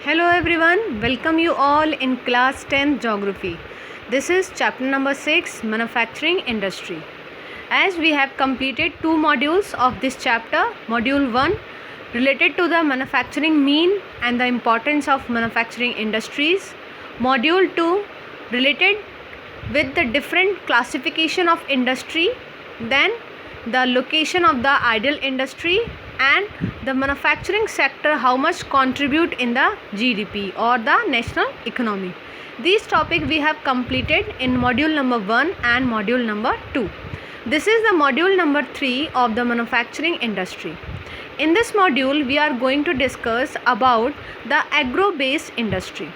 Hello everyone, welcome you all in class 10th geography. This is chapter number 6, manufacturing industry. As we have completed two modules of this chapter, module 1 related to the manufacturing mean and the importance of manufacturing industries, module 2 related with the different classification of industry, then the location of the ideal industry and the manufacturing sector how much contribute in the GDP or the national economy. These topics we have completed in module number 1 and module number 2. This is the module number 3 of the manufacturing industry. In this module we are going to discuss about the agro-based industry.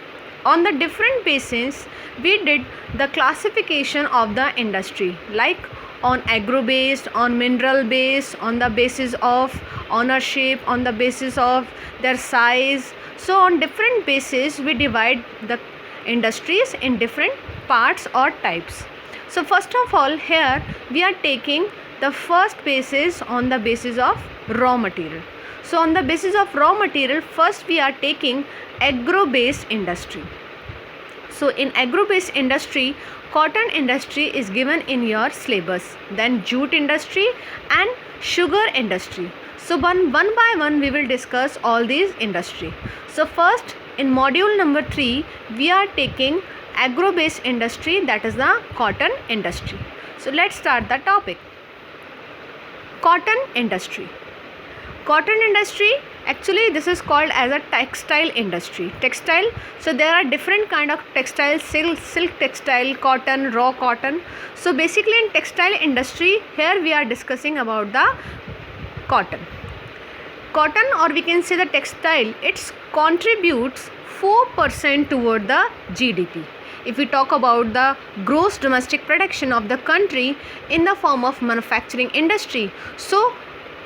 On the different bases we did the classification of the industry, like on agro based, on mineral based, on the basis of ownership, on the basis of their size. So on different bases we divide the industries in different parts or types. So first of all, here we are taking the first basis on the basis of raw material. So on the basis of raw material, first we are taking agro based industry. So in agro based industry, cotton industry is given in your syllabus, then jute industry and sugar industry. So one by one we will discuss all these industry. So first in module number 3 we are taking agro based industry, that is the cotton industry. So let's start the topic. Cotton industry. Cotton industry, actually this is called as a textile industry. Textile, so there are different kind of textiles, silk textile, cotton, raw cotton. So basically in textile industry, here we are discussing about the cotton. Cotton, or we can say the textile, it contributes 4% toward the GDP. If we talk about the gross domestic production of the country in the form of manufacturing industry, so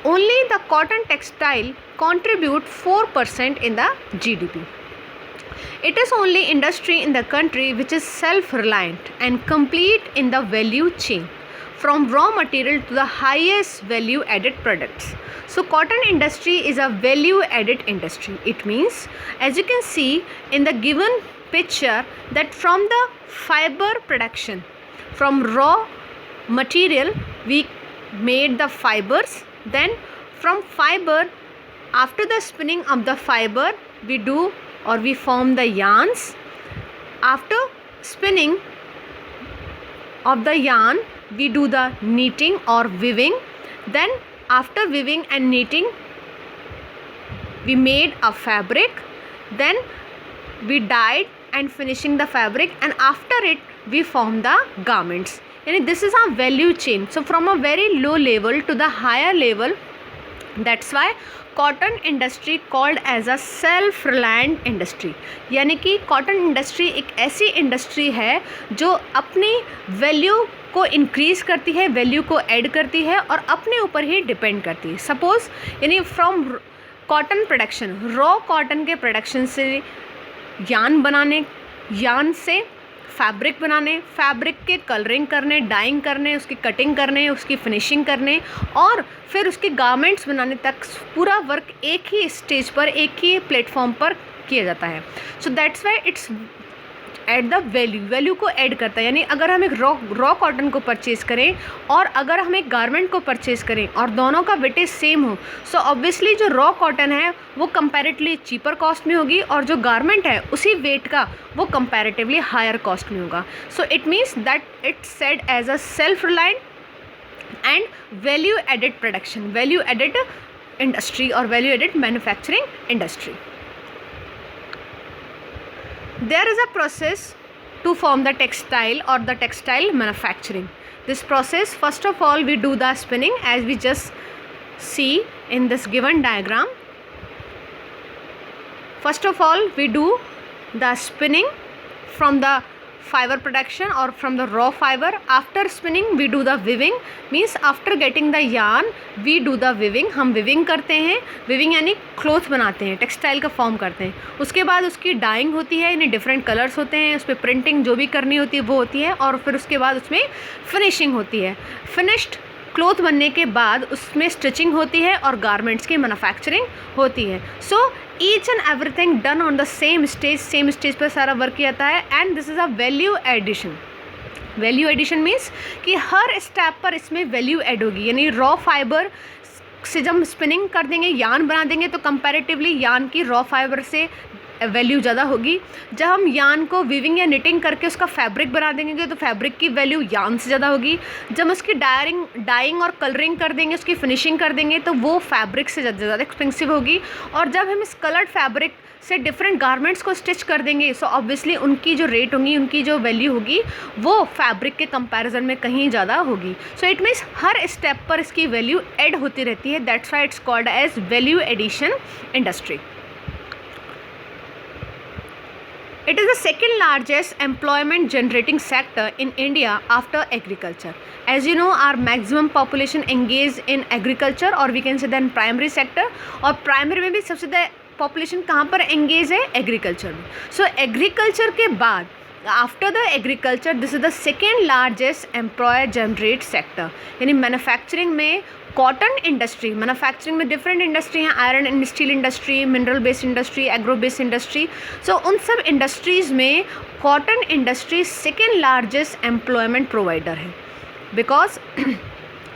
only the cotton textile contribute 4% in the GDP. It is only industry in the country which is self-reliant and complete in the value chain, from raw material to the highest value added products. So cotton industry is a value added industry. It means, as you can see in the given picture, that from the fiber production, from raw material we made the fibers. Then from fiber, after the spinning of the fiber, we do or we form the yarns. After spinning of the yarn, we do the knitting or weaving. Then after weaving and knitting, we made a fabric. Then we dyed and finishing the fabric, and after it we form the garments. And this is a value chain. So from a very low level to the higher level, that's why cotton industry called as a self reliant industry. यानी कि cotton industry एक ऐसी industry है जो अपनी value को increase करती है, वैल्यू को ऐड करती है और अपने ऊपर ही डिपेंड करती है. सपोज यानी from cotton production, raw cotton के प्रोडक्शन से यान बनाने, यान से फैब्रिक बनाने, फैब्रिक के कलरिंग करने, डाइंग करने, उसकी कटिंग करने, उसकी फिनिशिंग करने और फिर उसके गारमेंट्स बनाने तक पूरा वर्क एक ही स्टेज पर, एक ही प्लेटफॉर्म पर किया जाता है. So that's why it's add the value को ऐड करता है. यानी अगर हम एक रॉ कॉटन को परचेज़ करें और अगर हम एक गारमेंट को परचेज़ करें और दोनों का वेटेज सेम हो, सो ऑब्वियसली जो रॉ कॉटन है वो कंपैरेटिवली चीपर कॉस्ट में होगी और जो गारमेंट है उसी वेट का वो कंपैरेटिवली हायर कॉस्ट में होगा. So it means that it's said as a self reliant and value added production, value added industry और value added manufacturing industry. There is a process to form the textile or the textile manufacturing. This process, first of all we do the spinning, as we just see in this given diagram. First of all we do the spinning from the fiber production or from the raw fiber. After spinning we do the weaving, means after getting the yarn we do the weaving. हम weaving करते हैं, weaving यानी cloth बनाते हैं, textile का form करते हैं. उसके बाद उसकी डाइंग होती है, यानी डिफरेंट कलर्स होते हैं, उस पर प्रिंटिंग जो भी करनी होती है वो होती है और फिर उसके बाद उसमें फिनिशिंग होती है. फिनिश्ड क्लोथ बनने के बाद उसमें स्टिचिंग होती है और गारमेंट्स की मैन्युफैक्चरिंग होती है. So each and everything done on the same stage पर सारा वर्क किया जाता है, and this is a value addition. Value addition means कि हर स्टेप पर इसमें वैल्यू ऐड होगी, यानी रॉ फाइबर से जब हम स्पिनिंग कर देंगे, यान बना देंगे, तो कंपैरेटिवली यान की रॉ फाइबर से वैल्यू ज़्यादा होगी। जब हम यान को वीविंग या निटिंग करके उसका फैब्रिक बना देंगे तो फैब्रिक की वैल्यू यान से ज़्यादा होगी। जब हम उसकी डाइंग और कलरिंग कर देंगे, उसकी फिनिशिंग कर देंगे, तो वो फैब्रिक से ज़्यादा एक्सपेंसिव होगी। और जब हम इस कलर्ड फैब्रिक से डिफरेंट गारमेंट्स को स्टिच कर देंगे, सो ऑब्वियसली उनकी जो रेट होंगी, उनकी जो वैल्यू होगी, वो फैब्रिक के कंपैरिजन में कहीं ज़्यादा होगी। सो इट मीन्स हर स्टेप पर इसकी वैल्यू ऐड होती रहती है। That's why it's called as value addition industry. It is the second largest employment generating sector in India after agriculture. As you know, our maximum population engaged in agriculture, or we can say then primary sector, और primary में भी सबसे ज़्यादा population कहाँ पर engage है? Agriculture में। So agriculture के बाद after the agriculture this is the second largest employer generate sector, यानी मैन्युफैक्चरिंग में कॉटन इंडस्ट्री। मैन्युफैक्चरिंग में डिफरेंट इंडस्ट्री हैं, iron and steel industry, mineral based industry, agro based industry. So उन सब industries में cotton industry second largest employment provider है, because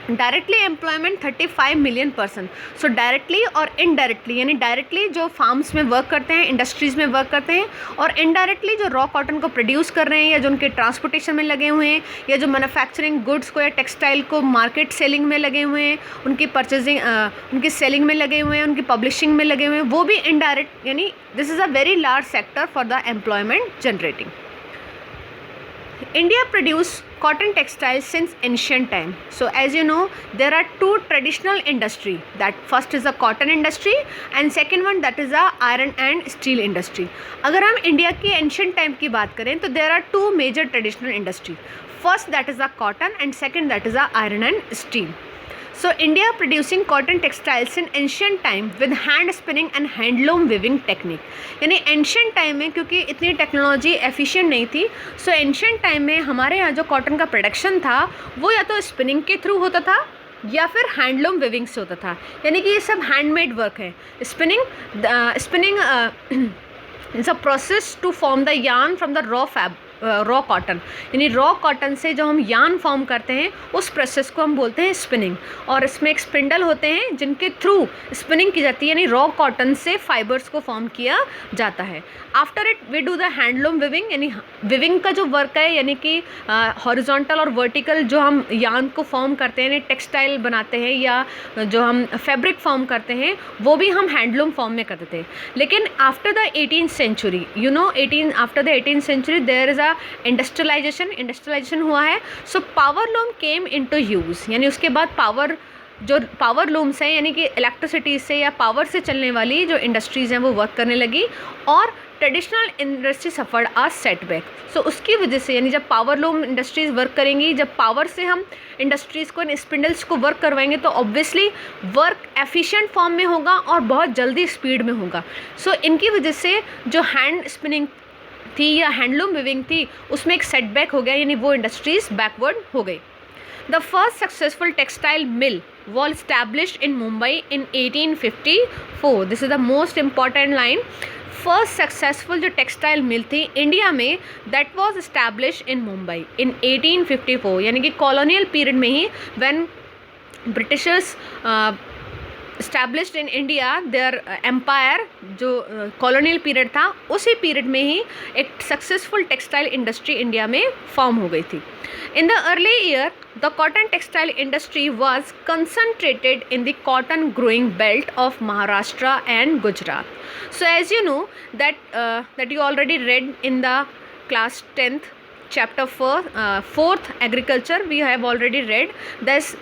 directly employment 35 million person. So directly और indirectly, यानी directly जो farms में वर्क करते हैं, इंडस्ट्रीज़ में वर्क करते हैं, और इनडायरेक्टली जो रॉ कॉटन को प्रोड्यूस कर रहे हैं, या जो उनके ट्रांसपोर्टेशन में लगे हुए हैं, या जो मैन्युफैक्चरिंग गुड्स को या टेक्सटाइल को मार्केट सेलिंग में लगे हुए हैं, उनकी परचेजिंग उनकी सेलिंग में लगे हुए हैं, उनकी पब्लिशिंग में लगे हुए हैं, वो भी इनडायरेक्ट, यानी this is a very large sector for the employment generating. India produced cotton textiles since ancient time. So as you know, there are two traditional industry. That first is the cotton industry and second one that is the iron and steel industry. अगर हम India की ancient time की बात करें तो there are two major traditional industry. First that is the cotton and second that is the iron and steel. So India producing cotton textiles in ancient time with hand spinning and handloom weaving technique. यानी ancient time में क्योंकि इतनी technology efficient नहीं थी, सो ancient time में हमारे यहाँ जो कॉटन का प्रोडक्शन था वो या तो स्पिनिंग के थ्रू होता था या फिर हैंडलूम वेविंग से होता था, यानी कि ये सब हैंडमेड वर्क है। Spinning is a process to form the yarn from the raw cotton, यानी रॉ कॉटन से जो हम यार्न फॉर्म करते हैं उस प्रोसेस को हम बोलते हैं स्पिनिंग। और इसमें एक स्पिंडल होते हैं जिनके थ्रू स्पिनिंग की जाती है, यानी रॉ कॉटन से फाइबर्स को फॉर्म किया जाता है। After it we do the handloom weaving, यानी विविंग का जो वर्क है, यानी कि हॉरिजॉन्टल और वर्टिकल जो हम यार्न को फॉर्म करते हैं, यानी टेक्सटाइल बनाते हैं या जो हम फैब्रिक फॉर्म करते हैं, वो भी हम हैंडलूम फॉर्म में करते थे। लेकिन after the 18th century, you know, after the 18th century there is a industrialisation हुआ है। So power loom came into use, यानी उसके बाद पावर लूम्स हैं, यानी कि इलेक्ट्रिसिटी से या पावर से चलने वाली जो इंडस्ट्रीज़ हैं वो वर्क करने लगी, और ट्रेडिशनल इंडस्ट्री सफर्ड आ सेटबैक। सो उसकी वजह से, यानी जब पावर लूम इंडस्ट्रीज़ वर्क करेंगी, जब पावर से हम इंडस्ट्रीज़ को, इन स्पिंडल्स को वर्क करवाएंगे, तो ऑब्वियसली वर्क एफिशिएंट फॉर्म में होगा और बहुत जल्दी स्पीड में होगा। सो इनकी वजह से जो हैंड स्पिनिंग थी या हैंडलूम विविंग थी उसमें एक सेटबैक हो गया, यानी वो इंडस्ट्रीज़ बैकवर्ड हो गई। The first successful textile mill was established in Mumbai in 1854. This is the most important line. First successful जो टेक्सटाइल मिल थी इंडिया में, that was established in Mumbai in 1854, यानी कि कॉलोनियल पीरियड में ही, when Britishers established in India their empire, जो colonial period था, उसी पीरियड में ही एक सक्सेसफुल टेक्सटाइल इंडस्ट्री इंडिया में फॉर्म हो गई थी। In the early year, the cotton textile industry was concentrated in the cotton growing belt of Maharashtra and Gujarat. So as you know that you already read in the class 10th chapter 4th agriculture, we have already read this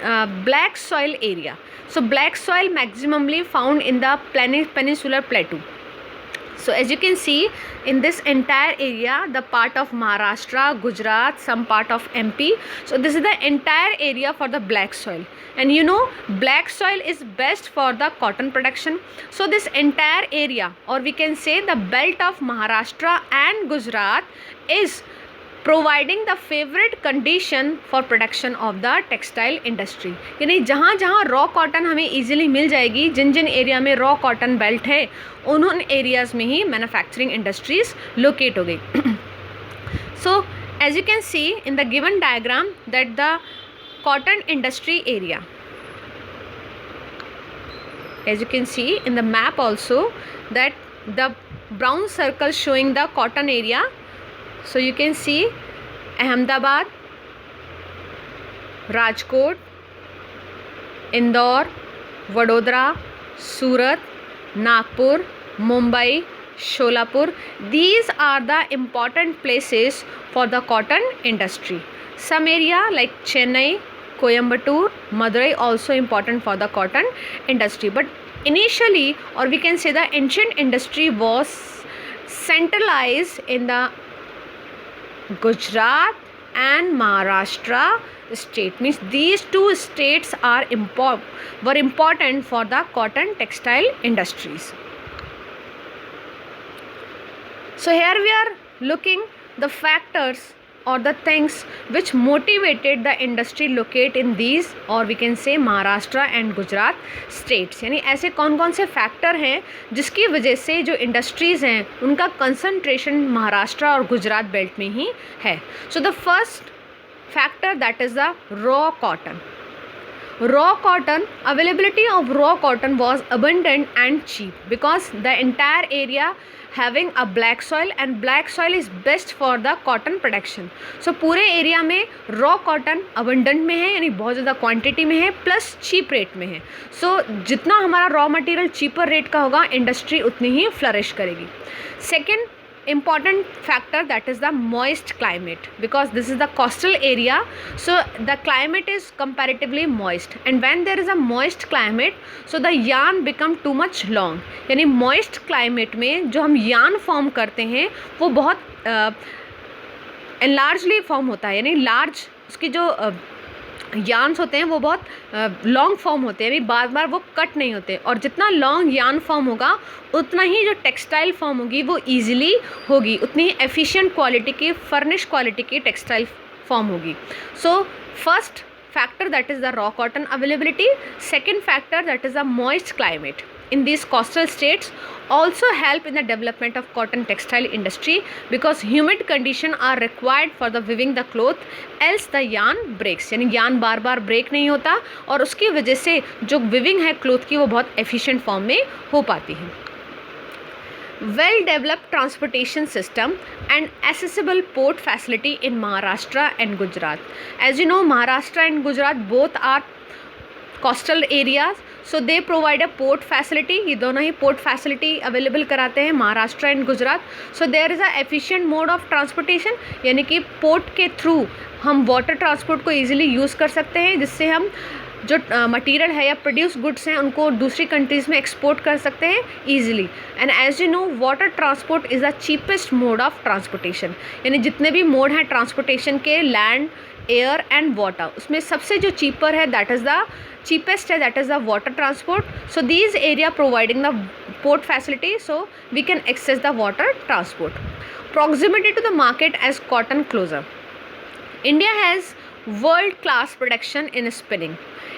black soil area. So black soil maximally found in the peninsular plateau. So as you can see in this entire area, the part of Maharashtra, Gujarat, some part of MP. So this is the entire area for the black soil, and you know black soil is best for the cotton production. So this entire area, or we can say the belt of Maharashtra and Gujarat, is providing the favourite condition for production of the textile industry, यानी जहाँ जहाँ raw cotton हमें easily मिल जाएगी, जिन जिन area में raw cotton belt है उन areas में ही manufacturing industries locate हो गई. So as you can see in the given diagram that the cotton industry area, as you can see in the map also, that the brown circle showing the cotton area. So you can see Ahmedabad, Rajkot, Indore, Vadodara, Surat, Nagpur, Mumbai, Sholapur. These are the important places for the cotton industry. Some area like Chennai, Coimbatore, Madurai also important for the cotton industry. But initially, or we can say the ancient industry was centralized in the Gujarat and Maharashtra state. Means these two states are were important for the cotton textile industries. So here we are looking the factors or the things which motivated the industry locate in these, or we can say Maharashtra and Gujarat states. यानी ऐसे कौन कौन से factor हैं जिसकी वजह से जो इंडस्ट्रीज़ हैं उनका कंसंट्रेशन महाराष्ट्र और गुजरात बेल्ट में ही है. So the first factor that is the raw cotton. Raw cotton, availability of raw cotton was abundant and cheap because the entire area having a black soil, and black soil is best for the cotton production. So पूरे area में raw cotton abundant में है, यानी बहुत ज़्यादा quantity में है, plus cheap rate में है. सो जितना हमारा रॉ मटेरियल चीपर रेट का होगा, इंडस्ट्री उतनी ही फ्लरिश करेगी. Second important factor, that is the moist climate, because this is the coastal area, so the climate is comparatively moist, and when there is a moist climate, so the yarn become too much long. यानी moist climate में जो हम yarn form करते हैं वो बहुत largely form होता है, यानी large उसकी जो यार्न्स होते हैं वो बहुत लॉन्ग फॉर्म होते हैं, यानी बार बार वो कट नहीं होते, और जितना लॉन्ग यार्न फॉर्म होगा उतना ही जो टेक्सटाइल फॉर्म होगी वो ईजिली होगी, उतनी ही एफिशिएंट क्वालिटी की, फर्निश क्वालिटी की टेक्सटाइल फॉर्म होगी. So first factor, that is the raw cotton availability. Second factor, that is the moist climate in these coastal states also help in the development of cotton textile industry, because humid condition are required for the weaving the cloth, else the yarn breaks. यानी yarn बार बार break नहीं होता, और उसकी वजह से जो weaving है cloth की वो बहुत efficient form में हो पाती है. Well developed transportation system and accessible port facility in Maharashtra and Gujarat. As you know, Maharashtra and Gujarat both are coastal areas, so they provide a port facility. ये दोनों ही port facility available कराते हैं Maharashtra and Gujarat. So there is a efficient mode of transportation, यानी कि port के through हम water transport को easily use कर सकते हैं, जिससे हम जो मटेरियल है या प्रोड्यूस गुड्स हैं उनको दूसरी कंट्रीज़ में एक्सपोर्ट कर सकते हैं easily. And as you know, water transport is the cheapest mode of transportation, यानी जितने भी मोड हैं ट्रांसपोर्टेशन के, लैंड, एयर एंड वाटर, उसमें सबसे जो चीपर है दैट इज़ द cheapest है, that is the water transport. So these area providing the port facility, so we can access the water transport. Proximity to the market as cotton closer. India has world class production in spinning.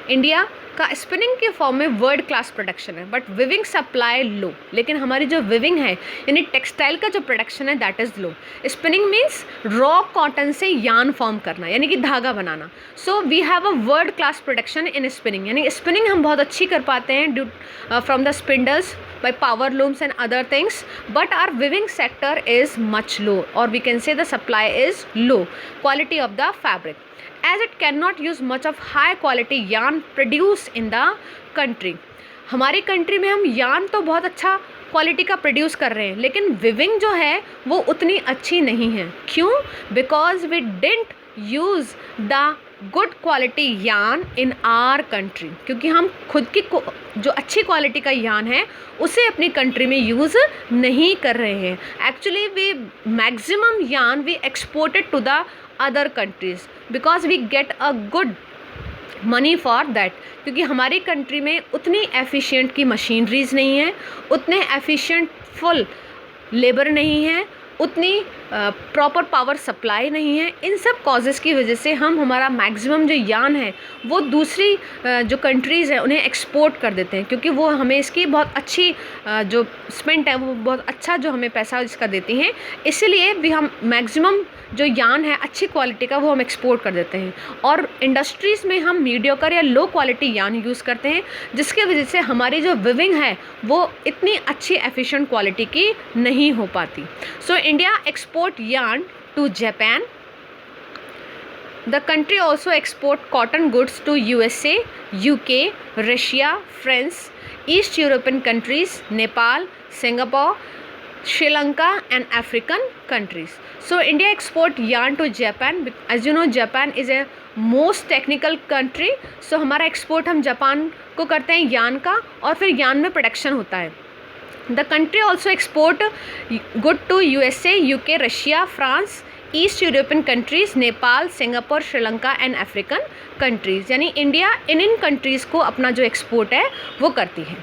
India का spinning के form में world class production है, but viewing supply लो. लेकिन हमारी जो viewing है यानी textile का जो प्रोडक्शन है that is low. Spinning means raw cotton से यार्न फॉर्म करना, यानी कि धागा बनाना. So we have a world class production in spinning, यानी स्पिनिंग हम बहुत अच्छी कर पाते हैं due from the spindles by power looms and other things, but our weaving sector is much low, or we can say the supply is low. Quality of the fabric, as it cannot use much of high quality yarn produced in the country. हमारी country में हम yarn तो बहुत अच्छा quality का produce कर रहे हैं, लेकिन विविंग जो है वो उतनी अच्छी नहीं है. क्यों? Because we didn't use the good quality yarn in our country, क्योंकि हम खुद की जो अच्छी क्वालिटी का यार्न है उसे अपनी कंट्री में यूज़ नहीं कर रहे हैं. Actually we maximum yarn we exported to the other countries because we get a good money for that, क्योंकि हमारी कंट्री में उतनी एफिशिएंट की मशीनरीज नहीं है, उतने एफिशिएंट फुल लेबर नहीं है, उतनी प्रॉपर पावर सप्लाई नहीं है। इन सब कॉजेज़ की वजह से हम हमारा मैक्सिमम जो यान है वो दूसरी जो कंट्रीज़ हैं उन्हें एक्सपोर्ट कर देते हैं, क्योंकि वो हमें इसकी बहुत अच्छी जो स्पेंट है वो बहुत अच्छा जो हमें पैसा इसका देती हैं, इसीलिए भी हम मैक्सिमम जो यान है अच्छी क्वालिटी का वो हम एक्सपोर्ट कर देते हैं। और इंडस्ट्रीज़ में हम मीडियोकर या लो क्वालिटी यान यूज़ करते हैं, जिसके वजह से हमारी जो विविंग है वो इतनी अच्छी एफिशिएंट क्वालिटी की नहीं हो पाती। So India export yarn to Japan. The country also export cotton goods to USA, UK, Russia, France, East European countries, Nepal, Singapore, Sri Lanka and African countries. So India export yarn to Japan. As you know, Japan is a most technical country. So हमारा export हम Japan को करते हैं यान का, और फिर यान में प्रोडक्शन होता है। The country also export good to USA, UK, Russia, France, east European countries, Nepal, Singapore, Sri Lanka and African countries. यानी इंडिया इन कंट्रीज़ को अपना जो एक्सपोर्ट है वो करती है।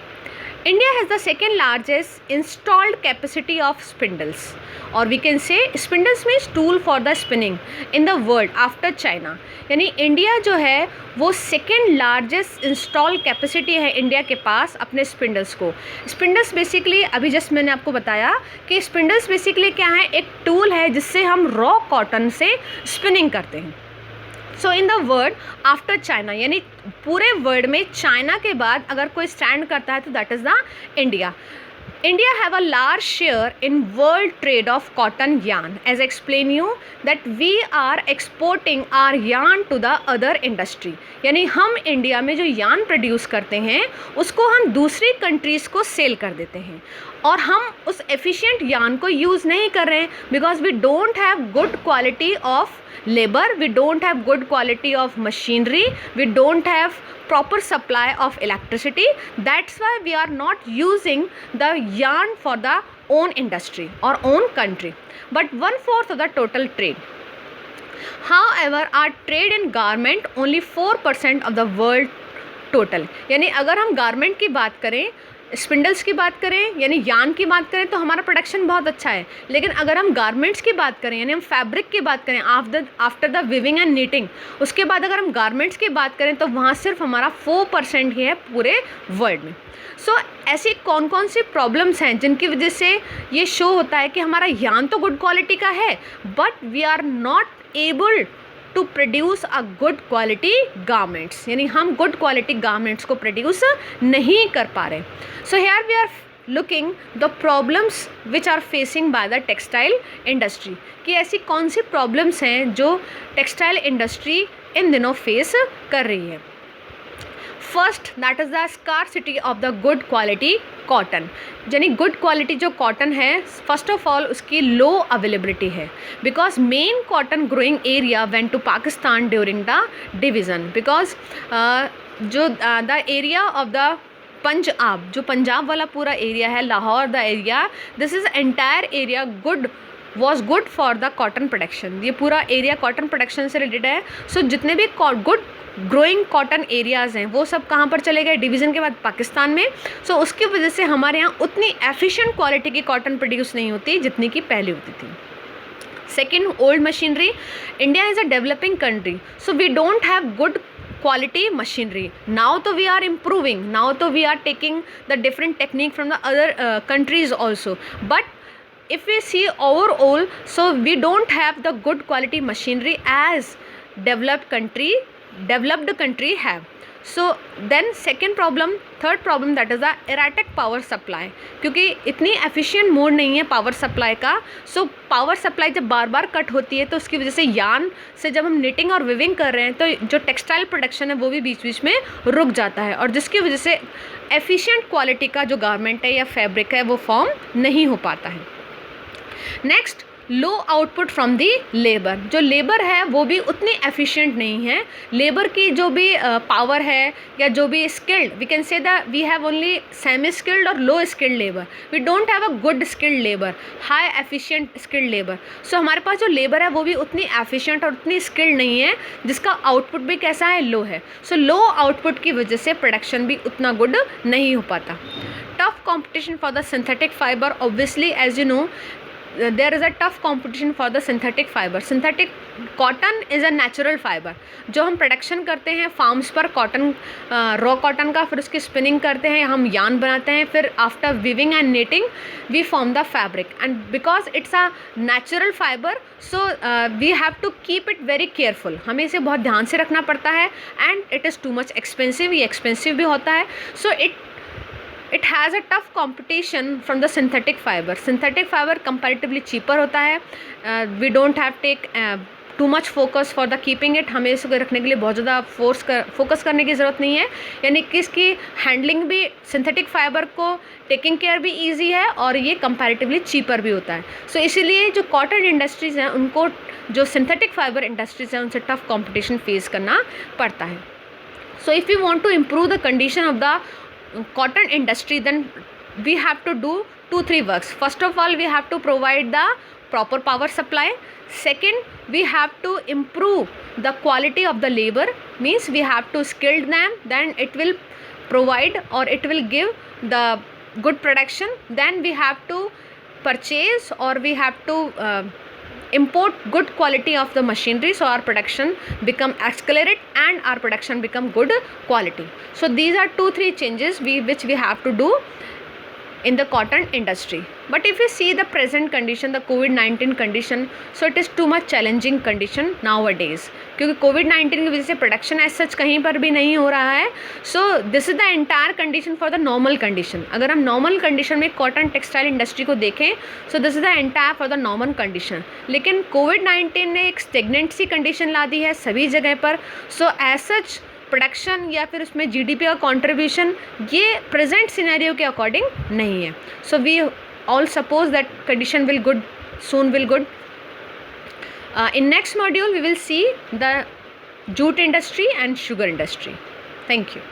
India has the second largest installed capacity of spindles, और we can say spindles means tool for the spinning in the world after China. यानी इंडिया जो है वो सेकेंड लार्जेस्ट इंस्टॉल कैपेसिटी है इंडिया के पास अपने स्पिंडल्स को। स्पिंडल्स बेसिकली अभी जस्ट मैंने आपको बताया कि स्पिंडल्स बेसिकली क्या है, एक टूल है जिससे हम रॉ कॉटन से स्पिनिंग करते हैं। So in the world after China, यानी पूरे वर्ल्ड में चाइना के बाद अगर कोई स्टैंड करता है तो that is the India. India have a large share in world trade of cotton yarn. As I explain you that we are exporting our yarn to the other industry. यानी हम India में जो yarn produce करते हैं उसको हम दूसरी countries को सेल कर देते हैं, और हम उस एफिशिएंट यार्न को यूज़ नहीं कर रहे हैं because we don't have good quality of labor, we don't have good quality of machinery, we don't have proper supply of electricity. That's why we are not using the yarn for the own industry or own country, but 1/4 of the total trade. However, our trade in garment only 4% of the world total. यानी अगर हम garment की बात करें, spindles की बात करें, यानी यान की बात करें, तो हमारा प्रोडक्शन बहुत अच्छा है। लेकिन अगर हम गारमेंट्स की बात करें, यानी हम फैब्रिक की बात करें after the viewing and knitting, उसके बाद अगर हम गारमेंट्स की बात करें तो वहाँ सिर्फ हमारा 4% ही है पूरे वर्ल्ड में। सो ऐसी कौन कौन सी प्रॉब्लम्स हैं जिनकी वजह से ये शो होता है कि हमारा यान तो गुड क्वालिटी का है but we are not able to produce a good quality garments, यानी हम गुड क्वालिटी गारमेंट्स को प्रोड्यूस नहीं कर पा रहे। So here we are looking the problems which are facing by the textile industry, कि ऐसी कौन सी प्रॉब्लम्स हैं जो टेक्सटाइल इंडस्ट्री इन दिनों फेस कर रही है। First that is the scarcity of the good quality cotton, यानी गुड क्वालिटी जो कॉटन है फर्स्ट ऑफ ऑल उसकी लो अवेलेबिलिटी है, because main cotton growing area went to Pakistan during the division, because जो the area of the Punjab, जो पंजाब वाला पूरा area है, Lahore the area, this is entire area was good for the cotton production. ये पूरा एरिया कॉटन प्रोडक्शन से रिलेटेड है। सो जितने भी गुड ग्रोइंग कॉटन एरियाज़ हैं वो सब कहाँ पर चले गए, डिवीज़न के बाद पाकिस्तान में। सो उसकी वजह से हमारे यहाँ उतनी एफिशिएंट क्वालिटी की कॉटन प्रोड्यूस नहीं होती जितनी की पहले होती थी। Second, old machinery. India is a developing country, so we don't have good quality machinery. Now to we are improving, now to we are taking the different technique from the other countries also, but if we see overall, so we don't have the good quality machinery as developed country have. So then second problem, third problem, that is the erratic power supply, क्योंकि इतनी efficient mode नहीं है power supply का। So power supply जब बार बार cut होती है तो उसकी वजह से यार्न से जब हम निटिंग और विविंग कर रहे हैं तो जो टेक्सटाइल प्रोडक्शन है वो भी बीच बीच में रुक जाता है, और जिसकी वजह से एफिशिएंट क्वालिटी का जो गारमेंट है या फैब्रिक है वो फॉर्म नहीं हो पाता है। Next, low output from the labour. जो लेबर है वो भी उतनी एफिशिएंट नहीं है। लेबर की जो भी पावर है या जो भी skilled, we can say that we have only semi skilled और low skilled labour, we don't have a good skilled labour, high efficient skilled labour. So हमारे पास जो लेबर है वो भी उतनी एफिशिएंट और उतनी स्किल्ड नहीं है, जिसका आउटपुट भी कैसा है, लो है। सो लो आउटपुट की वजह से प्रोडक्शन भी उतना गुड नहीं हो पाता। Tough competition for the synthetic fibre, obviously as you know there is a tough competition for the synthetic fiber. Synthetic cotton is a natural fiber. जो हम प्रोडक्शन करते हैं फार्म्स पर कॉटन, रॉ कॉटन का, फिर उसकी स्पिनिंग करते हैं, हम यान बनाते हैं, फिर after weaving and knitting we form the fabric. And because it's a natural fibre, so we have to keep it very careful. हमें इसे बहुत ध्यान से रखना पड़ता है. And it is too much expensive, ये एक्सपेंसिव भी होता है. सो it has a tough competition from the synthetic fiber. Synthetic fiber comparatively cheaper होता है. We don't have take too much focus for the keeping it. हमें इसको रखने के लिए बहुत ज़्यादा फोकस करने की ज़रूरत नहीं है. यानी कि इसकी हैंडलिंग भी सिंथेटिक फाइबर को टेकिंग केयर भी ईजी है और ये कंपैरेटिवली चीपर भी होता है. सो इसीलिए जो कॉटन इंडस्ट्रीज़ हैं उनको जो सिंथेटिक फाइबर इंडस्ट्रीज़ हैं उनसे टफ कॉम्पिटिशन फेस करना पड़ता है. So if you want to improve the condition of the cotton industry, then we have to do 2-3 works. First of all, we have to provide the proper power supply. Second, we have to improve the quality of the labor, means we have to skill them, then it will provide or it will give the good production. Then we have to purchase or we have to import good quality of the machinery, so our production become accelerate and our production become good quality. So these are 2-3 changes which we have to do in the cotton industry. But if you see the present condition, the COVID-19 condition, so it is too much challenging condition nowadays, क्योंकि COVID-19 की वजह से production as such कहीं पर भी नहीं हो रहा है. So this is the entire condition for the normal condition. अगर हम नॉर्मल कंडीशन में कॉटन टेक्सटाइल इंडस्ट्री को देखें, so this is the entire for the normal condition. लेकिन COVID-19 ने एक स्टेगनेंट सी कंडीशन ला दी है सभी जगह पर. सो एज सच प्रोडक्शन या फिर उसमें जीडीपी का कंट्रीब्यूशन ये प्रेजेंट सिनेरियो के अकॉर्डिंग नहीं है. So we all suppose that condition will good soon will good. In next module we will see the jute industry and sugar industry. Thank you.